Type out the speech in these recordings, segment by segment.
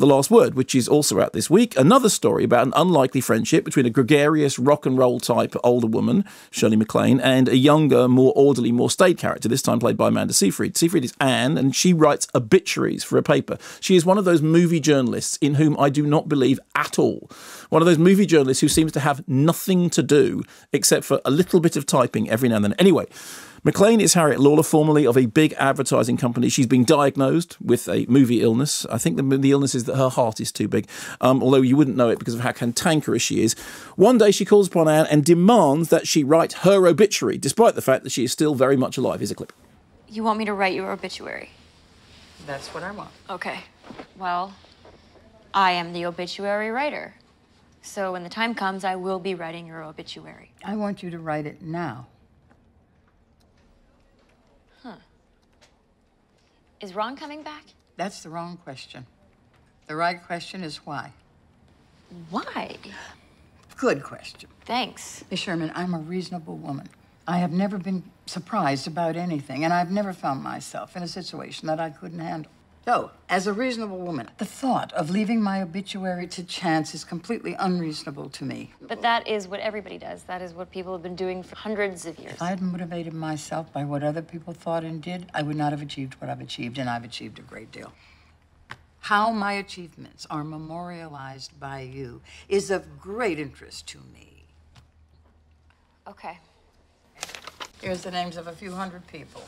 The Last Word, which is also out this week. Another story about an unlikely friendship between a gregarious rock and roll type older woman, Shirley MacLaine, and a younger, more orderly, more staid character, this time played by Amanda Seyfried. Seyfried is Anne, and she writes obituaries for a paper. She is one of those movie journalists in whom I do not believe at all. One of those movie journalists who seems to have nothing to do except for a little bit of typing every now and then. Anyway, MacLaine is Harriet Lawler, formerly of a big advertising company. She's been diagnosed with a movie illness. I think the illness is that her heart is too big, although you wouldn't know it because of how cantankerous she is. One day she calls upon Anne and demands that she write her obituary, despite the fact that she is still very much alive. Here's a clip. You want me to write your obituary? That's what I want. Okay. Well, I am the obituary writer. So when the time comes, I will be writing your obituary. I want you to write it now. Is Ron coming back? That's the wrong question. The right question is why. Why? Good question. Thanks. Miss Sherman, I'm a reasonable woman. I have never been surprised about anything, and I've never found myself in a situation that I couldn't handle. So, as a reasonable woman, the thought of leaving my obituary to chance is completely unreasonable to me. But that is what everybody does. That is what people have been doing for hundreds of years. If I had motivated myself by what other people thought and did, I would not have achieved what I've achieved, and I've achieved a great deal. How my achievements are memorialized by you is of great interest to me. Okay. Here's the names of a few hundred people.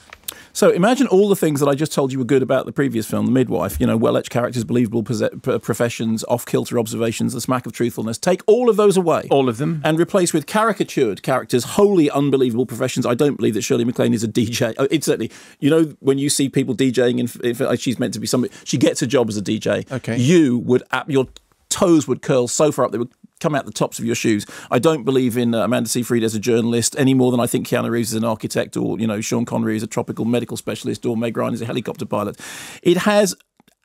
So imagine all the things that I just told you were good about the previous film, The Midwife, you know, well-etched characters, believable professions, off-kilter observations, the smack of truthfulness. Take all of those away. All of them. And replace with caricatured characters, wholly unbelievable professions. I don't believe that Shirley MacLaine is a DJ. It's certainly, you know, when you see people DJing, if she's meant to be somebody, she gets a job as a DJ. Okay. You would, your toes would curl so far up, they would come out the tops of your shoes. I don't believe in Amanda Seyfried as a journalist any more than I think Keanu Reeves is an architect, or, you know, Sean Connery is a tropical medical specialist, or Meg Ryan is a helicopter pilot. It has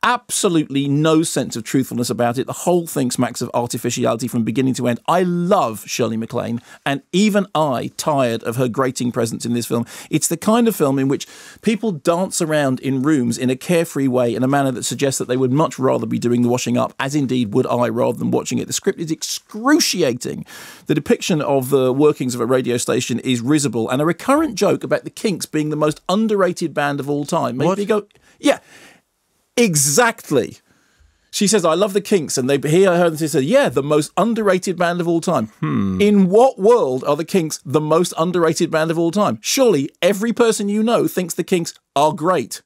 absolutely no sense of truthfulness about it. The whole thing smacks of artificiality from beginning to end. I love Shirley MacLaine, and even I tired of her grating presence in this film. It's the kind of film in which people dance around in rooms in a carefree way, in a manner that suggests that they would much rather be doing the washing up, as indeed would I, rather than watching it. The script is excruciating. The depiction of the workings of a radio station is risible, and a recurrent joke about the Kinks being the most underrated band of all time made me go, yeah, exactly. She says, I love the Kinks, and they hear her and she says, yeah, the most underrated band of all time. In what world are the Kinks the most underrated band of all time? Surely every person you know thinks the Kinks are great.